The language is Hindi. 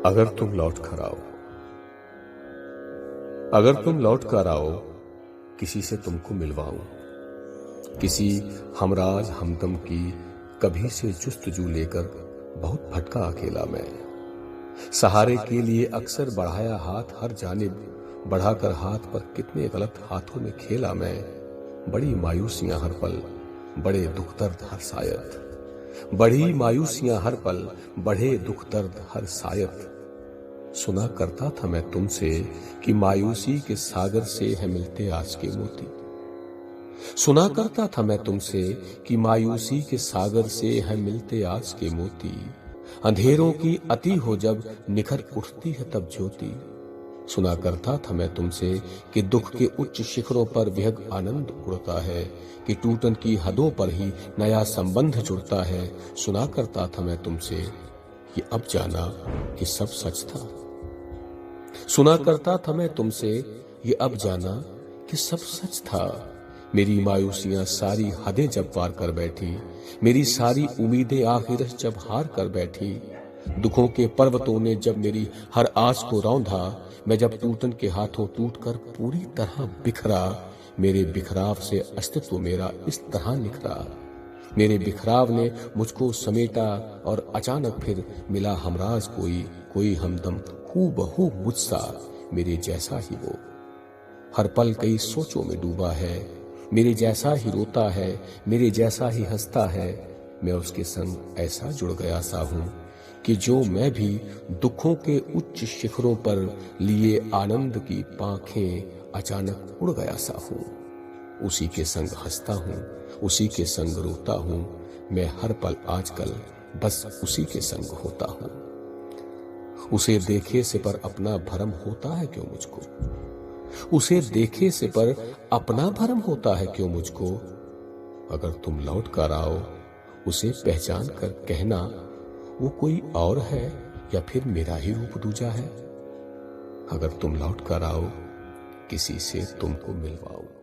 अगर तुम लौट कर आओ, अगर तुम लौट कर आओ, किसी से तुमको मिलवाऊं, किसी हमराज हमदम की कभी से जुस्तजू लेकर बहुत भटका अकेला मैं। सहारे के लिए अक्सर बढ़ाया हाथ हर जानिब, बढ़ाकर हाथ पर कितने गलत हाथों में खेला मैं। बड़ी मायूसियां हर पल, बड़े दुख दर्द हर सायत, बड़ी मायूसियां हर पल, बढ़े दुख दर्द हर सायत। सुना करता था मैं तुमसे कि मायूसी के सागर से है मिलते आज के मोती। सुना करता था मैं तुमसे कि मायूसी के सागर से है मिलते आज के मोती। अंधेरों की अति हो जब निखर उठती है तब ज्योति। सुना करता था मैं तुमसे कि दुख के उच्च शिखरों पर विहग आनंद उड़ता है, कि टूटन की हदों पर ही नया संबंध जुड़ता है। सुना करता था मैं तुमसे, ये अब जाना कि सब सच था। सुना करता था मैं तुमसे, ये अब जाना कि सब सच था। मेरी मायूसियां सारी हदें जब पार कर बैठी, मेरी सारी उम्मीदें आखिर जब हार कर बैठी। दुखों के पर्वतों ने जब मेरी हर आस को रौंधा, मैं जब टूटन के हाथों टूटकर पूरी तरह बिखरा। मेरे बिखराव से अस्तित्व मेरा इस तरह निखरा। मेरे बिखराव ने मुझको समेटा और अचानक फिर मिला हमराज कोई हमदम हूबहू मुझसा, मेरे जैसा ही वो। हर पल कई सोचों में डूबा है, मेरे जैसा ही रोता है, मेरे जैसा ही हंसता है। मैं उसके संग ऐसा जुड़ गया सा हूं कि जो मैं भी दुखों के उच्च शिखरों पर लिए आनंद की पांखें अचानक उड़ गया सा हूं। उसी के संग हंसता हूं, उसी के संग रोता हूं। मैं हर पल आजकल बस उसी के संग होता हूं। उसे देखे से पर अपना भरम होता है क्यों मुझको? उसे देखे से पर अपना भरम होता है क्यों मुझको? अगर तुम लौट कर आओ, उसे पहचान कर कहना वो कोई और है या फिर मेरा ही रूप दूजा है। अगर तुम लौट कर आओ, किसी से तुमको मिलवाऊं।